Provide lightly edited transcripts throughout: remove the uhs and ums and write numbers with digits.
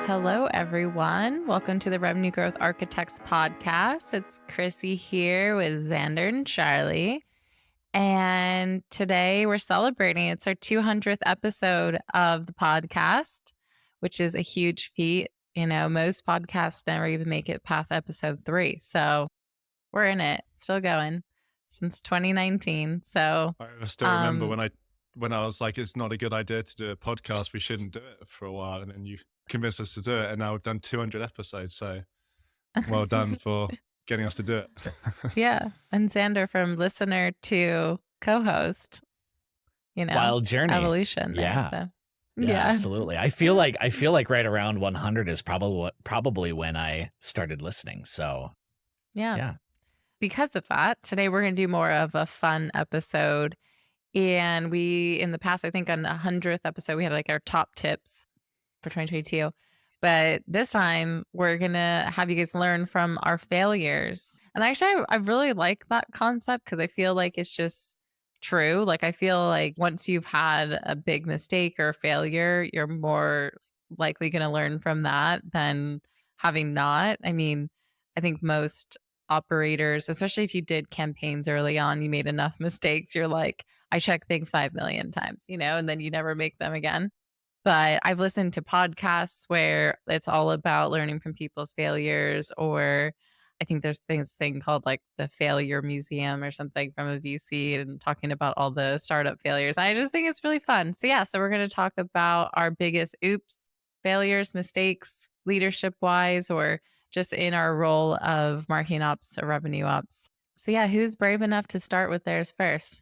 Hello, everyone. Welcome to the Revenue Growth Architects podcast. It's Chrissy here with Xander and Charlie. And today we're celebrating. It's our 200th episode of the podcast, which is a huge feat. You know, most podcasts never even make it past episode 3. So we're in it, still going since 2019. So I still remember when I was like, it's not a good idea to do a podcast. We shouldn't do it for a while. And then you convinced us to do it. And now we've done 200 episodes. So well done for getting us to do it. Yeah. And Xander, from listener to co-host, you know, wild journey, evolution. Yeah. There, so. Yeah, absolutely. I feel like right around 100 is probably when I started listening. So yeah. Because of that, today we're going to do more of a fun episode. And we, in the past, I think on the 100th episode, we had like our top tips for 2022. But this time we're going to have you guys learn from our failures. And actually, I really like that concept because I feel like it's just true. Like, I feel like once you've had a big mistake or failure, you're more likely going to learn from that than having not. I mean, I think most operators, especially if you did campaigns early on, you made enough mistakes. You're like, I check things 5 million times, you know, and then you never make them again. But I've listened to podcasts where it's all about learning from people's failures, or I think there's this thing called like the Failure Museum or something from a VC and talking about all the startup failures. I just think it's really fun. So we're going to talk about our biggest oops, failures, mistakes, leadership wise, or just in our role of marketing ops or revenue ops. So who's brave enough to start with theirs first?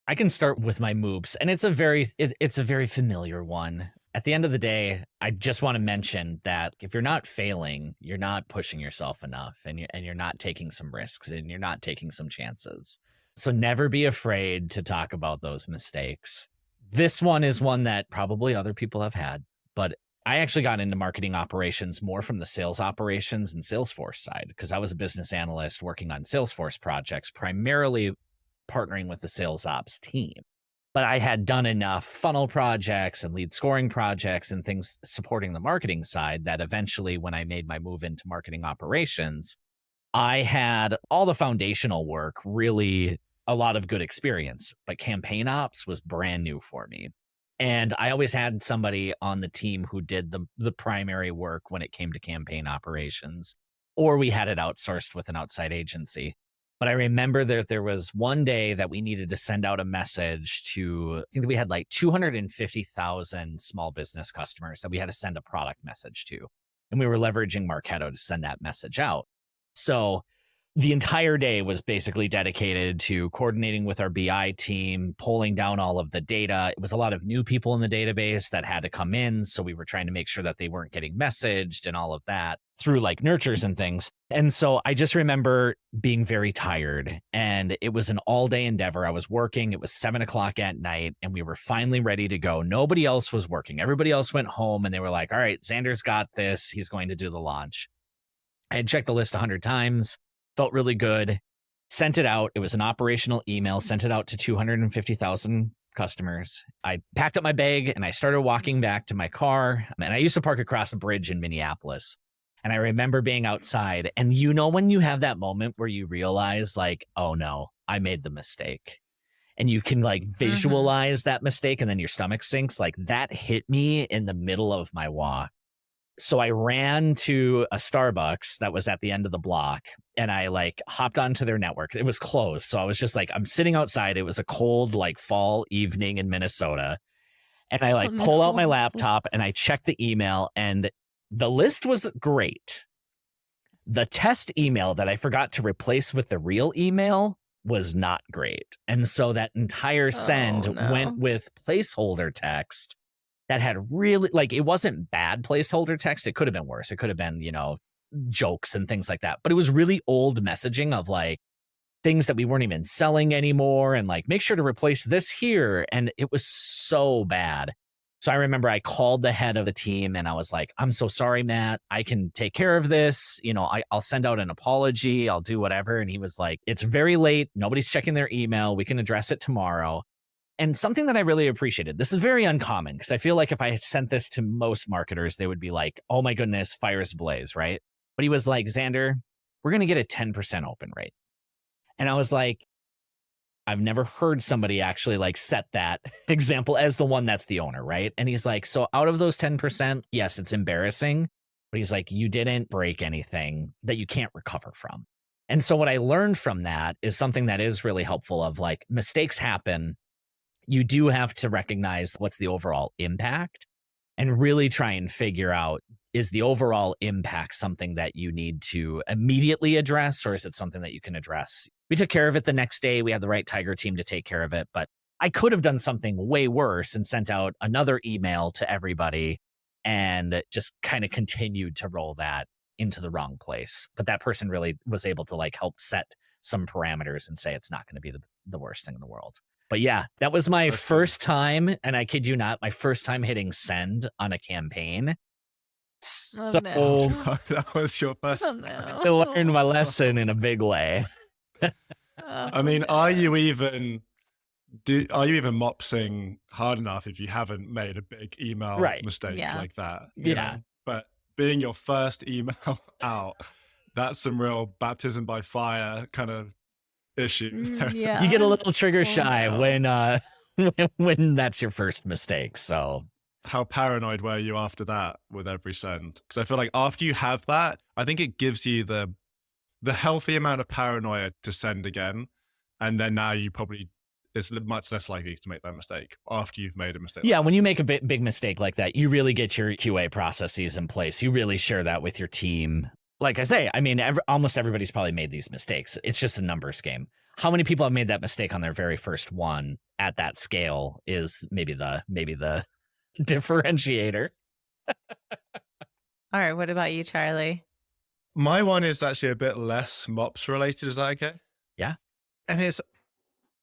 I can start with my moops, and it's a very familiar one. At the end of the day, I just want to mention that if you're not failing, you're not pushing yourself enough, and you're not taking some risks, and you're not taking some chances. So never be afraid to talk about those mistakes. This one is one that probably other people have had, but I actually got into marketing operations more from the sales operations and Salesforce side because I was a business analyst working on Salesforce projects, primarily partnering with the sales ops team. But I had done enough funnel projects and lead scoring projects and things supporting the marketing side that eventually, when I made my move into marketing operations, I had all the foundational work, really a lot of good experience, but campaign ops was brand new for me. And I always had somebody on the team who did the primary work when it came to campaign operations, or we had it outsourced with an outside agency. But I remember that there was one day that we needed to send out a message to, I think that we had like 250,000 small business customers that we had to send a product message to. And we were leveraging Marketo to send that message out. So the entire day was basically dedicated to coordinating with our BI team, pulling down all of the data. It was a lot of new people in the database that had to come in. So we were trying to make sure that they weren't getting messaged and all of that through like nurtures and things. And so I just remember being very tired, and it was an all day endeavor. I was working. It was 7:00 at night, and we were finally ready to go. Nobody else was working. Everybody else went home, and they were like, all right, Xander's got this. He's going to do the launch. I had checked the list 100 times. Felt really good, sent it out. It was an operational email, sent it out to 250,000 customers. I packed up my bag and I started walking back to my car. And I used to park across the bridge in Minneapolis. And I remember being outside, and you know, when you have that moment where you realize like, oh no, I made the mistake. And you can like visualize that mistake, and then your stomach sinks. Like, that hit me in the middle of my walk. So I ran to a Starbucks that was at the end of the block, and I like hopped onto their network. It was closed. So I was just like, I'm sitting outside. It was a cold, like fall evening in Minnesota. And I like pull out my laptop and I check the email, and the list was great. The test email that I forgot to replace with the real email was not great. And so that entire send went with placeholder text that had really, like, it wasn't bad placeholder text. It could have been worse. It could have been, you know, jokes and things like that. But it was really old messaging of like things that we weren't even selling anymore, and like, make sure to replace this here. And it was so bad. So I remember I called the head of the team and I was like, I'm so sorry, Matt. I can take care of this. You know, I'll send out an apology. I'll do whatever. And he was like, it's very late. Nobody's checking their email. We can address it tomorrow. And something that I really appreciated, this is very uncommon because I feel like if I had sent this to most marketers, they would be like, oh my goodness, fires ablaze, right? But he was like, Xander, we're going to get a 10% open rate. And I was like, I've never heard somebody actually like set that example as the one that's the owner, right? And he's like, so out of those 10%, yes, it's embarrassing, but he's like, you didn't break anything that you can't recover from. And so what I learned from that is something that is really helpful of like mistakes happen. You do have to recognize what's the overall impact and really try and figure out, is the overall impact something that you need to immediately address, or is it something that you can address? We took care of it the next day. We had the right Tiger team to take care of it, but I could have done something way worse and sent out another email to everybody and just kind of continued to roll that into the wrong place. But that person really was able to like help set some parameters and say it's not going to be the worst thing in the world. But yeah, that was my first time, and I kid you not, my first time hitting send on a campaign. Oh, So no. That was your first. Oh, no. I learned my lesson in a big way. I mean, are you even mopsing hard enough if you haven't made a big email mistake like that? You know? But being your first email out, that's some real baptism by fire kind of issue. Yeah. You get a little trigger shy when that's your first mistake. So how paranoid were you after that with every send? Because I feel like after you have that, I think it gives you the healthy amount of paranoia to send again. And then now it's much less likely to make that mistake after you've made a mistake. Yeah, when you make a big mistake like that, you really get your QA processes in place. You really share that with your team. Like I say, I mean, almost everybody's probably made these mistakes. It's just a numbers game. How many people have made that mistake on their very first one at that scale is maybe the differentiator. All right. What about you, Charlie? My one is actually a bit less MOPS related. Is that okay? Yeah. And it's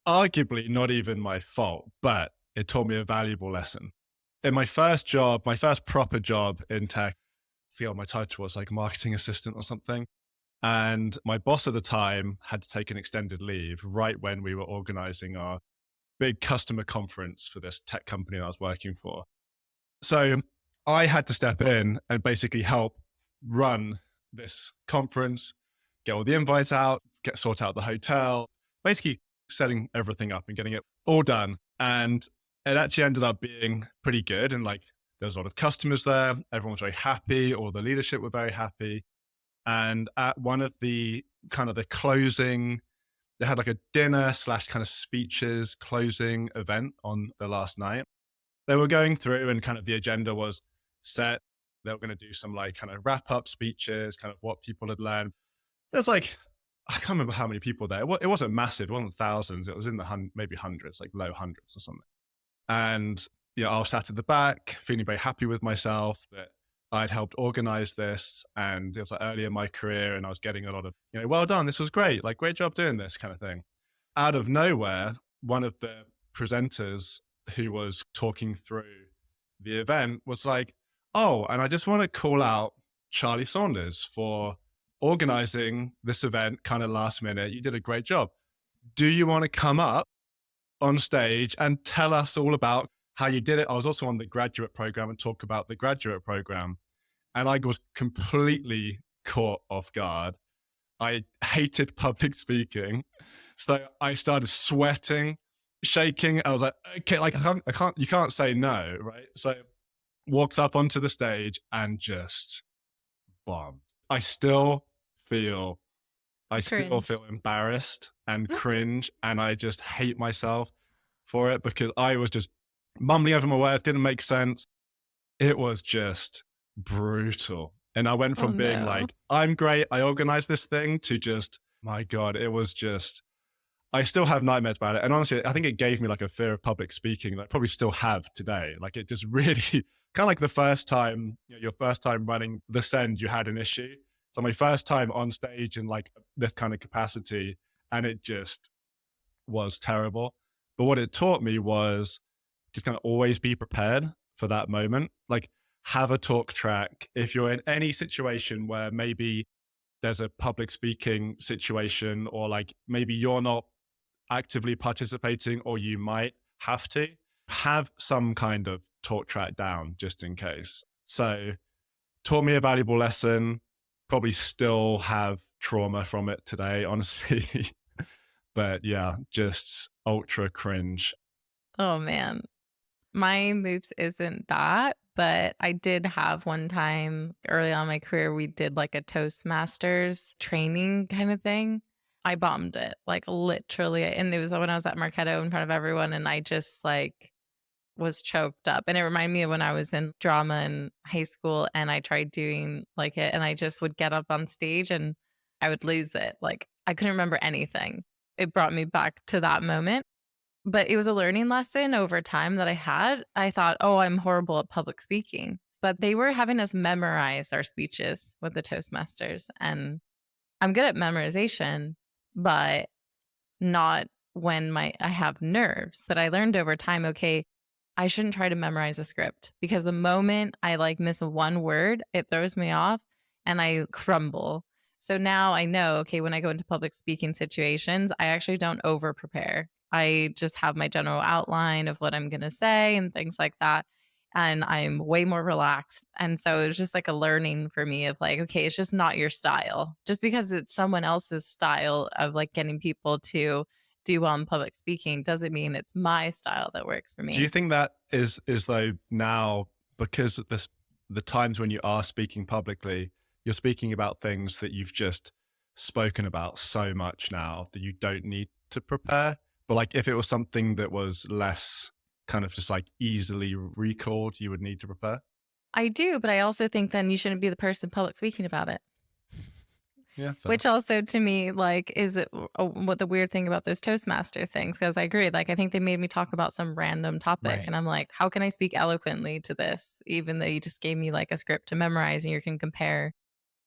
arguably not even my fault, but it taught me a valuable lesson. In my first proper job in tech, I feel my title was like marketing assistant or something. And my boss at the time had to take an extended leave right when we were organizing our big customer conference for this tech company I was working for. So I had to step in and basically help run this conference, get all the invites out, sort out the hotel, basically setting everything up and getting it all done. And it actually ended up being pretty good. And like, there was a lot of customers there. Everyone was very happy. All the leadership were very happy. And at one of the kind of the closing, they had like a dinner / kind of speeches closing event on the last night. They were going through and kind of the agenda was set. They were going to do some like kind of wrap up speeches, kind of what people had learned. There's like, I can't remember how many people there. It wasn't massive. It wasn't thousands. It was in the maybe hundreds, like low hundreds or something. And I was sat at the back, feeling very happy with myself that I'd helped organize this. And it was like early in my career and I was getting a lot of, well done. This was great. Like, great job doing this kind of thing. Out of nowhere, one of the presenters who was talking through the event was like, oh, and I just want to call out Charlie Saunders for organizing this event kind of last minute. You did a great job. Do you want to come up on stage and tell us all about how you did it? I was also on the graduate program and talk about the graduate program. And I was completely caught off guard. I hated public speaking. So I started sweating, shaking. I was like, okay, like you can't say no, right? So walked up onto the stage and just bombed. I still feel embarrassed and cringe, and I just hate myself for it because I was just mumbling over my words, didn't make sense. It was just brutal. And I went from being like, I'm great, I organized this thing, to just, my God, it was just, I still have nightmares about it. And honestly, I think it gave me like a fear of public speaking that I probably still have today. Like it just really, kind of like the first time, your first time running the send, you had an issue. So my first time on stage in like this kind of capacity, and it just was terrible. But what it taught me was just kind of always be prepared for that moment. Like have a talk track. If you're in any situation where maybe there's a public speaking situation, or like maybe you're not actively participating, or you might have to, have some kind of talk track down just in case. So taught me a valuable lesson, probably still have trauma from it today, honestly. But yeah, just ultra cringe. Oh man. My moops isn't that, but I did have one time early on in my career, we did like a Toastmasters training kind of thing. I bombed it, like literally. And it was when I was at Marketo in front of everyone, and I just like was choked up. And it reminded me of when I was in drama in high school and I tried doing like it, and I just would get up on stage and I would lose it. Like I couldn't remember anything. It brought me back to that moment. But it was a learning lesson over time that I had. I thought, oh, I'm horrible at public speaking. But they were having us memorize our speeches with the Toastmasters. And I'm good at memorization, but not when I have nerves. But I learned over time, okay, I shouldn't try to memorize a script because the moment I like miss one word, it throws me off and I crumble. So now I know, okay, when I go into public speaking situations, I actually don't over prepare. I just have my general outline of what I'm going to say and things like that. And I'm way more relaxed. And so it was just like a learning for me of like, okay, it's just not your style. Just because it's someone else's style of like getting people to do well in public speaking doesn't mean it's my style that works for me. Do you think that is though now, because of this, the times when you are speaking publicly, you're speaking about things that you've just spoken about so much now that you don't need to prepare? But like if it was something that was less kind of just like easily recalled, you would need to prepare? I do, but I also think then you shouldn't be the person public speaking about it. Yeah. Fair. Which also to me, like, is it what the weird thing about those Toastmaster things? Because I agree, like, I think they made me talk about some random topic, Right. and I'm like, how can I speak eloquently to this, even though you just gave me like a script to memorize and you can compare?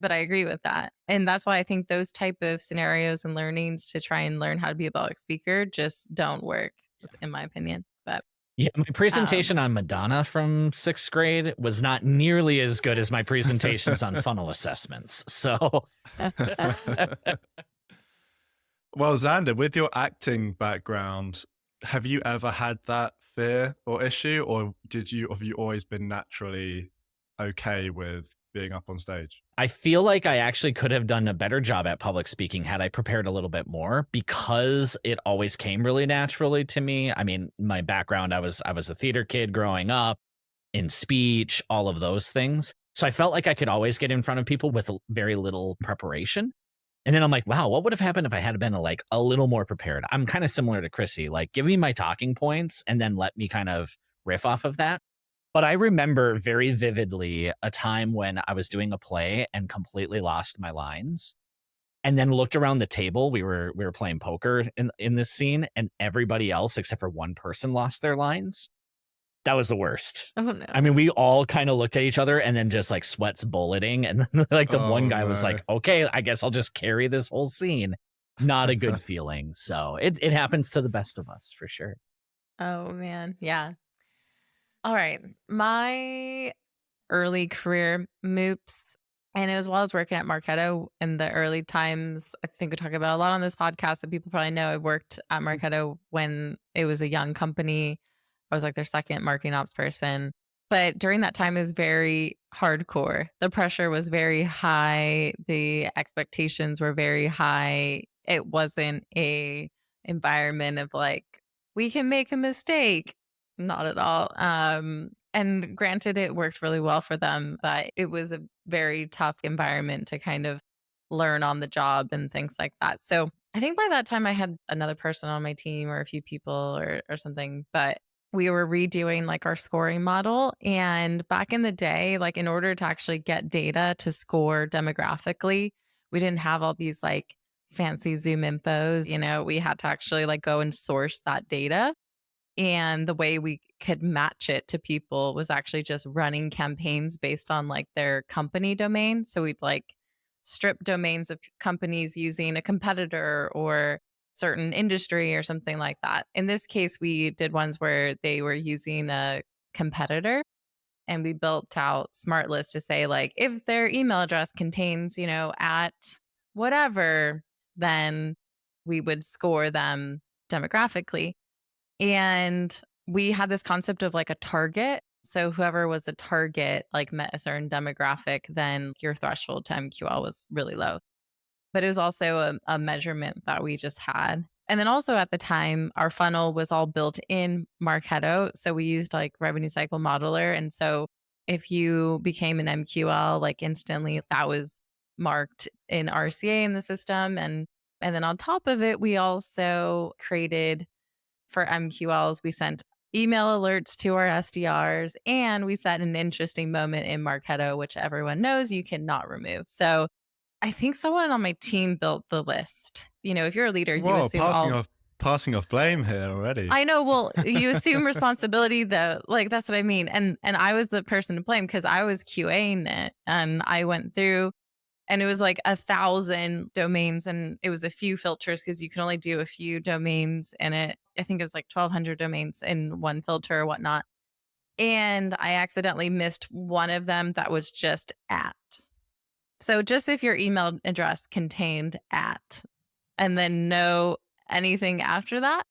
But I agree with that, and that's why I think those type of scenarios and learnings to try and learn how to be a public speaker just don't work. That's in my opinion, but. Yeah, my presentation on Madonna from 6th grade was not nearly as good as my presentations on funnel assessments. So, Well, Xander, with your acting background, have you ever had that fear or issue, or have you always been naturally okay with being up on stage? I feel like I actually could have done a better job at public speaking had I prepared a little bit more, because it always came really naturally to me. I mean, my background, I was a theater kid growing up, in speech, all of those things. So I felt like I could always get in front of people with very little preparation. And then I'm like, wow, what would have happened if I had been like a little more prepared? I'm kind of similar to Chrissy, like give me my talking points and then let me kind of riff off of that. But I remember very vividly a time when I was doing a play and completely lost my lines, and then looked around the table. We were playing poker in this scene, and everybody else except for one person lost their lines. That was the worst. Oh no. I mean, we all kind of looked at each other and then just like sweats bulleting. And then like the one guy was like, okay, I guess I'll just carry this whole scene. Not a good feeling. So it happens to the best of us for sure. Oh man. Yeah. All right. My early career moops, and it was while I was working at Marketo in the early times. I think we talk about a lot on this podcast that people probably know. I worked at Marketo when it was a young company. I was like their second marketing ops person. But during that time, it was very hardcore. The pressure was very high. The expectations were very high. It wasn't a environment of like, we can make a mistake. Not at all. And granted, it worked really well for them, but it was a very tough environment to kind of learn on the job and things like that. So I think by that time I had another person on my team or a few people or something, but we were redoing like our scoring model. And back in the day, like in order to actually get data to score demographically, we didn't have all these like fancy Zoom infos. We had to actually like go and source that data. And the way we could match it to people was actually just running campaigns based on like their company domain. So we'd like strip domains of companies using a competitor or certain industry or something like that. In this case, we did ones where they were using a competitor, and we built out smart lists to say like, if their email address contains, at whatever, then we would score them demographically. And we had this concept of like a target. So whoever was a target, like met a certain demographic, then your threshold to MQL was really low. But it was also a measurement that we just had. And then also at the time, our funnel was all built in Marketo. So we used like revenue cycle modeler. And so if you became an MQL, like instantly that was marked in RCA in the system. And then on top of it, we also created for MQLs, we sent email alerts to our SDRs, and we set an interesting moment in Marketo, which everyone knows you cannot remove. So I think someone on my team built the list. If you're a leader, you Whoa, assume passing off blame here already. I know. Well, you assume responsibility though. Like that's what I mean. And I was the person to blame because I was QAing it, and I went through, and it was like 1,000 domains, and it was a few filters because you can only do a few domains in it. I think it was like 1,200 domains in one filter or whatnot. And I accidentally missed one of them that was just at. So just if your email address contained at, and then no anything after that.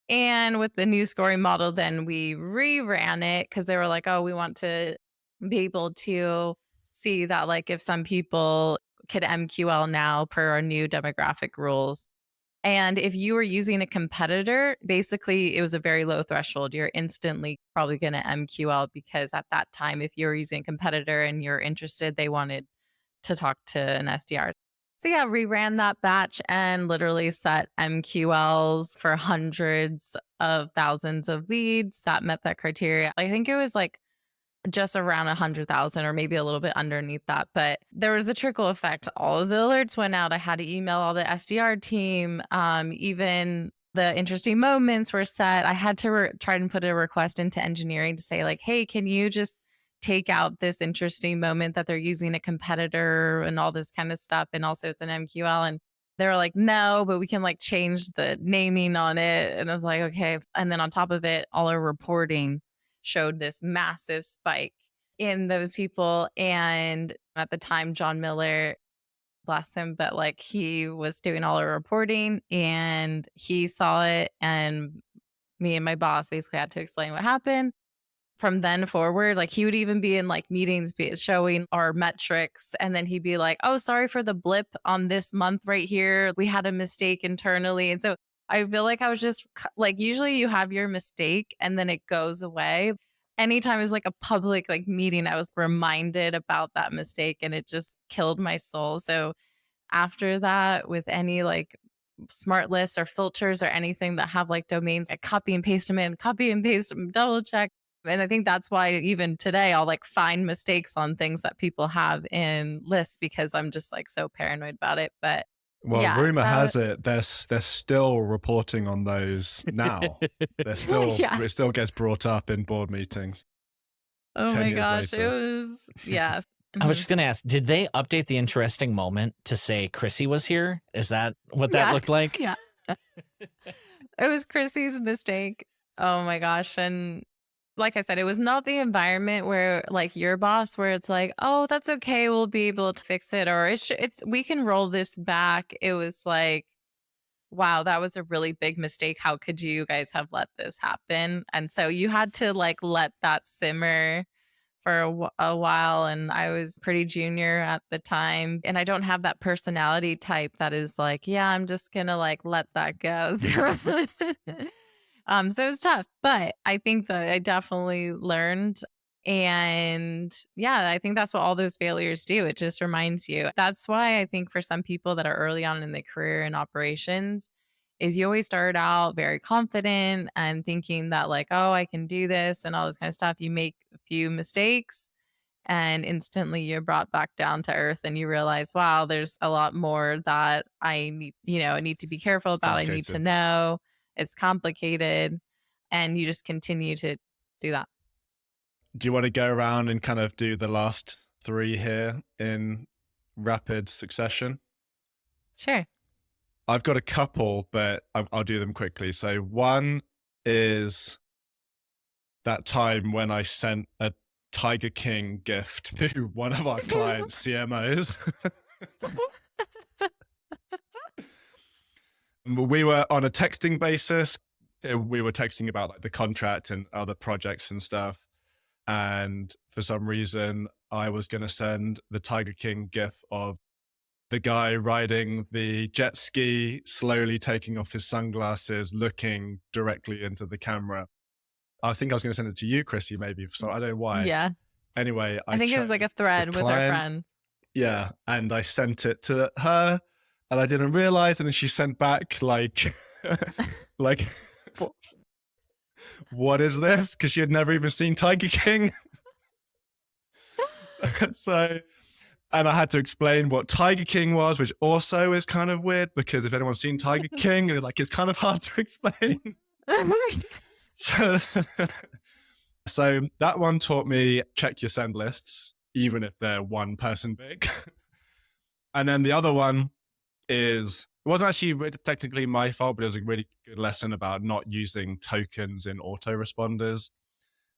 And with the new scoring model, then we reran it because they were like, oh, we want to be able to see that like if some people could MQL now per our new demographic rules. And if you were using a competitor, basically it was a very low threshold. You're instantly probably going to MQL because at that time, if you were using a competitor and you're interested, they wanted to talk to an SDR. So yeah, we ran that batch and literally set MQLs for hundreds of thousands of leads that met that criteria. I think it was like just around 100,000 or maybe a little bit underneath that. But there was the trickle effect. All of the alerts went out. I had to email all the SDR team. Even the interesting moments were set. I had to try and put a request into engineering to say like, hey, can you just take out this interesting moment that they're using a competitor and all this kind of stuff. And also it's an MQL. And they were like, no, but we can like change the naming on it. And I was like, okay. And then on top of it, all our reporting showed this massive spike in those people. And at the time, John Miller, bless him, but like he was doing all our reporting and he saw it. And me and my boss basically had to explain what happened. From then forward, like he would even be in like meetings showing our metrics. And then he'd be like, oh, sorry for the blip on this month right here. We had a mistake internally. And so I feel like I was just like, usually you have your mistake and then it goes away. Anytime it was like a public like meeting, I was reminded about that mistake and it just killed my soul. So after that, with any like smart lists or filters or anything that have like domains, I copy and paste them in, copy and paste them, double check. And I think that's why even today I'll like find mistakes on things that people have in lists because I'm just like so paranoid about it. But well, yeah, rumor has it they're still reporting on those now. They're still it still gets brought up in board meetings. Oh my gosh, later. It was I was just gonna ask, did they update the interesting moment to say Chrissy was here? Is that what that looked like? Yeah. It was Chrissy's mistake. Oh my gosh. And like I said, it was not the environment where like your boss, where it's like, oh, that's okay, we'll be able to fix it, or it's we can roll this back. It was like, wow, that was a really big mistake. How could you guys have let this happen? And so you had to like let that simmer for a while. And I was pretty junior at the time, and I don't have that personality type that is like, yeah, I'm just gonna like let that go. So it was tough, but I think that I definitely learned. And yeah, I think that's what all those failures do. It just reminds you. That's why I think for some people that are early on in the career in operations is you always start out very confident and thinking that like, oh, I can do this and all this kind of stuff. You make a few mistakes and instantly you're brought back down to earth and you realize, wow, there's a lot more that I need, I need to be careful about. I need to know. It's complicated, and you just continue to do that. Do you want to go around and kind of do the last three here in rapid succession? Sure. I've got a couple, but I'll do them quickly. So one is that time when I sent a Tiger King gift to one of our clients' CMOs. We were on a texting basis. we were texting about like the contract and other projects and stuff. And for some reason, I was going to send the Tiger King gif of the guy riding the jet ski, slowly taking off his sunglasses, looking directly into the camera. I think I was going to send it to you, Chrissy, maybe. So I don't know why. Yeah. Anyway, I think it was like a thread with our friends. Yeah. And I sent it to her and I didn't realize. And then she sent back like, like, what is this? Because she had never even seen Tiger King. So, and I had to explain what Tiger King was, which also is kind of weird because if anyone's seen Tiger King, like it's kind of hard to explain. So that one taught me check your send lists, even if they're one person big. And then the other one is, it wasn't actually technically my fault, but it was a really good lesson about not using tokens in autoresponders.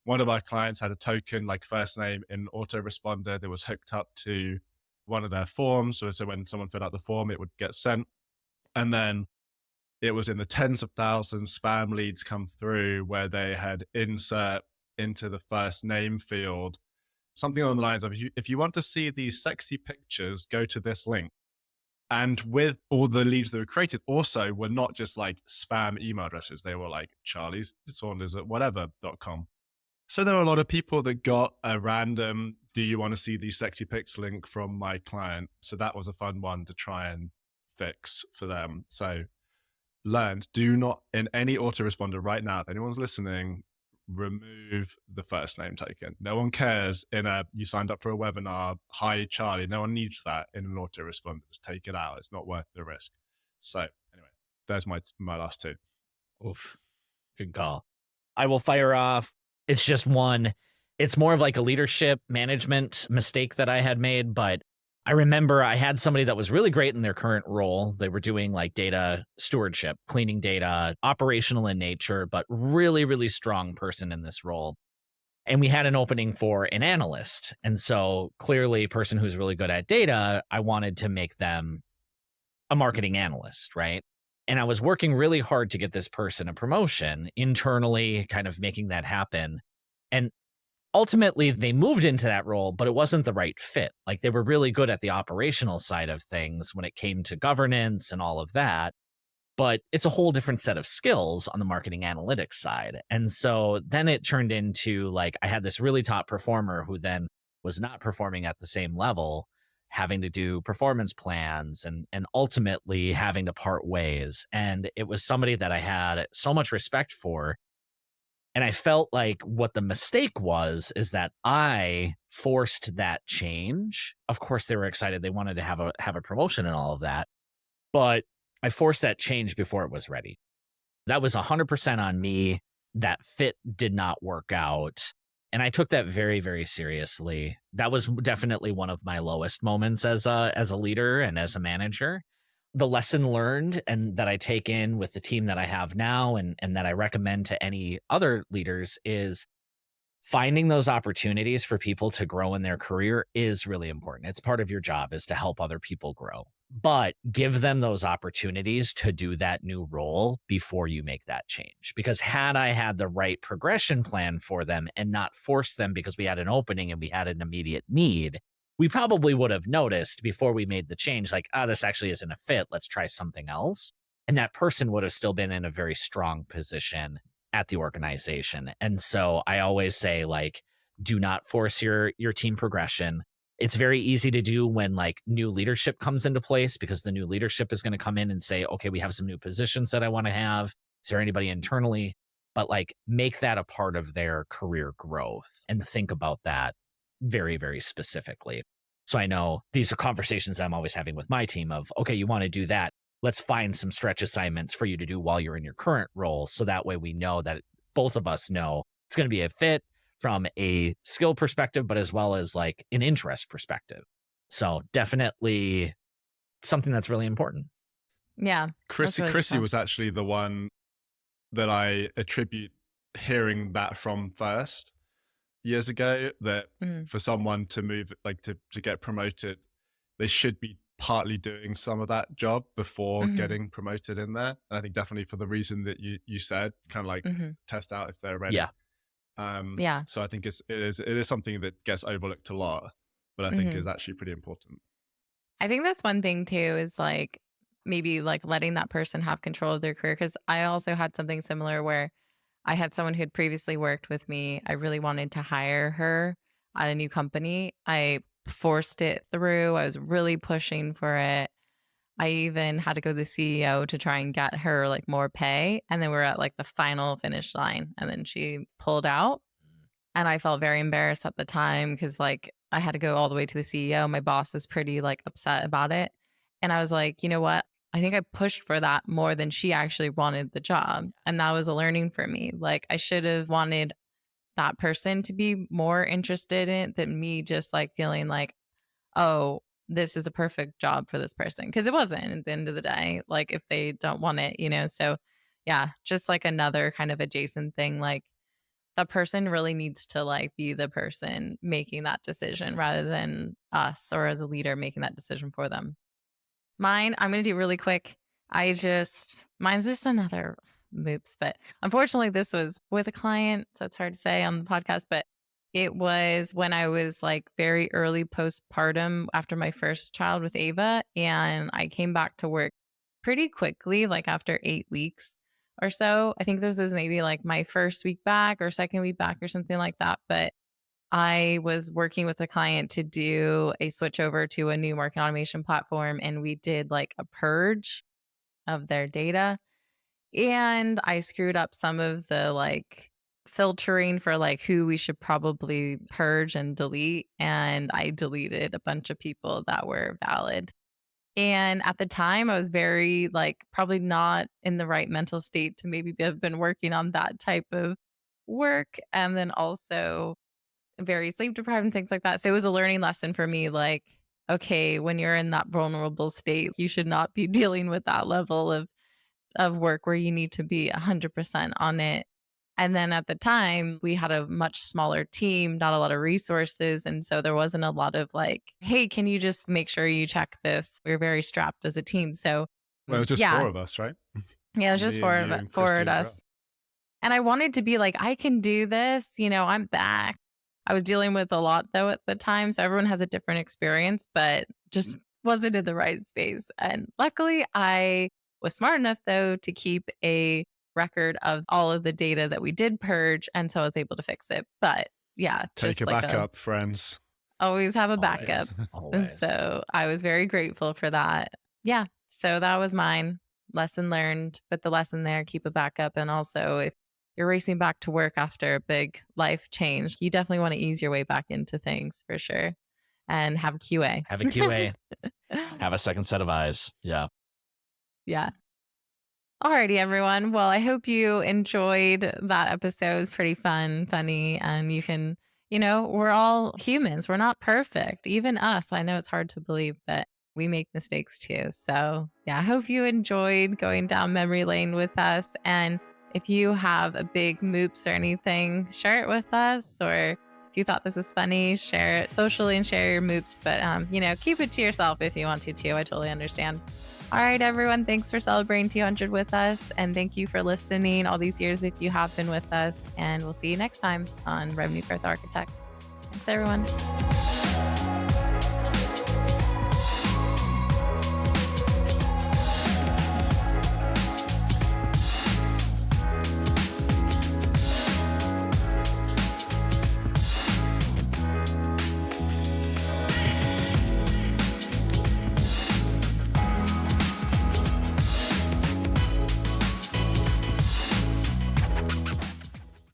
One of our clients had a token like first name in autoresponder that was hooked up to one of their forms. So when someone filled out the form, it would get sent. And then it was in the tens of thousands spam leads come through where they had insert into the first name field something along the lines of, if you want to see these sexy pictures, go to this link. And with all the leads that were created also were not just like spam email addresses. They were like charliessaunders@whatever.com. So there were a lot of people that got a random, do you want to see these sexy pics link from my client? So that was a fun one to try and fix for them. So learned, do not, in any autoresponder right now, if anyone's listening, remove the first name token. No one cares you signed up for a webinar, hi Charlie. No one needs that in an autoresponder. Just take it out. It's not worth the risk. So anyway, there's my last two. Oof. Good call. I will fire off. It's just one. It's more of like a leadership management mistake that I had made, but I remember I had somebody that was really great in their current role. They were doing like data stewardship, cleaning data, operational in nature, but really, really strong person in this role. And we had an opening for an analyst. And so clearly a person who's really good at data, I wanted to make them a marketing analyst, right? And I was working really hard to get this person a promotion internally, kind of making that happen. And ultimately, they moved into that role, but it wasn't the right fit. Like they were really good at the operational side of things when it came to governance and all of that. But it's a whole different set of skills on the marketing analytics side. And so then it turned into like I had this really top performer who then was not performing at the same level, having to do performance plans and ultimately having to part ways. And it was somebody that I had so much respect for. And I felt like what the mistake was is that I forced that change. Of course, they were excited. They wanted to have a promotion and all of that. But I forced that change before it was ready. That was 100% on me. That fit did not work out. And I took that very, very seriously. That was definitely one of my lowest moments as a leader and as a manager. The lesson learned and that I take in with the team that I have now and that I recommend to any other leaders is finding those opportunities for people to grow in their career is really important. It's part of your job is to help other people grow, but give them those opportunities to do that new role before you make that change. Because had I had the right progression plan for them and not force them because we had an opening and we had an immediate need, we probably would have noticed before we made the change, like, this actually isn't a fit. Let's try something else. And that person would have still been in a very strong position at the organization. And so I always say, like, do not force your team progression. It's very easy to do when like new leadership comes into place because the new leadership is going to come in and say, okay, we have some new positions that I want to have. Is there anybody internally? But like make that a part of their career growth and think about that very, very specifically. So I know these are conversations I'm always having with my team of, okay, you want to do that. Let's find some stretch assignments for you to do while you're in your current role. So that way we know that both of us know it's going to be a fit from a skill perspective, but as well as like an interest perspective. So definitely something that's really important. Yeah. Chrissy was actually the one that I attribute hearing that from first years ago, that for someone to move, like to get promoted, they should be partly doing some of that job before Mhm. getting promoted in there. And I think definitely for the reason that you said, kind of like Mhm. test out if they're ready. Yeah. Yeah. So I think it is something that gets overlooked a lot, but I think is Mhm. actually pretty important. I think that's one thing too, is like maybe like letting that person have control of their career. Cause I also had something similar where I had someone who had previously worked with me. I really wanted to hire her at a new company. I forced it through. I was really pushing for it. I even had to go to the CEO to try and get her like more pay. And then we were at like the final finish line. And then she pulled out. And I felt very embarrassed at the time because like I had to go all the way to the CEO. My boss was pretty like upset about it. And I was like, you know what? I think I pushed for that more than she actually wanted the job. And that was a learning for me. Like I should have wanted that person to be more interested in it than me just like feeling like, oh, this is a perfect job for this person. Cause it wasn't at the end of the day, like if they don't want it, you know? So yeah, just like another kind of adjacent thing, like the person really needs to like be the person making that decision rather than us or as a leader making that decision for them. Mine, I'm going to do really quick. Mine's just another moops, but unfortunately, this was with a client. So it's hard to say on the podcast, but it was when I was like very early postpartum after my first child with Ava. And I came back to work pretty quickly, like after 8 weeks or so. I think this was maybe like my first week back or second week back or something like that. But I was working with a client to do a switch over to a new marketing automation platform, and we did like a purge of their data. And I screwed up some of the like filtering for like who we should probably purge and delete. And I deleted a bunch of people that were valid. And at the time, I was very like probably not in the right mental state to maybe have been working on that type of work. And then also very sleep deprived and things like that. So it was a learning lesson for me like, okay, when you're in that vulnerable state, you should not be dealing with that level of work where you need to be 100% on it. And then at the time, we had a much smaller team, not a lot of resources. And so there wasn't a lot of like, hey, can you just make sure you check this? We are very strapped as a team. So Well, it was just yeah, four of us, right? yeah, it was just Me and you and four Christy of as well. us. And I wanted to be like, I can do this. You know, I'm back. I was dealing with a lot though at the time. So everyone has a different experience, but just wasn't in the right space. And luckily, I was smart enough though to keep a record of all of the data that we did purge. And so I was able to fix it. But yeah, Take just a like backup, friends. always have a backup. Always. Always. So I was very grateful for that. Yeah. So that was mine. Lesson learned, but the lesson there, keep a backup. And also, if you're racing back to work after a big life change, you definitely want to ease your way back into things for sure and have QA. Have a QA. Have a second set of eyes. Yeah. Yeah. Alrighty, everyone. Well, I hope you enjoyed that episode. It's pretty fun, funny, and you can, you know, we're all humans. We're not perfect. Even us. I know it's hard to believe, but we make mistakes too. So, yeah, I hope you enjoyed going down memory lane with us. And if you have a big moops or anything, share it with us. Or if you thought this was funny, share it socially and share your moops. But, you know, keep it to yourself if you want to too. I totally understand. All right, everyone. Thanks for celebrating 200 with us. And thank you for listening all these years if you have been with us. And we'll see you next time on Revenue Growth Architects. Thanks, everyone.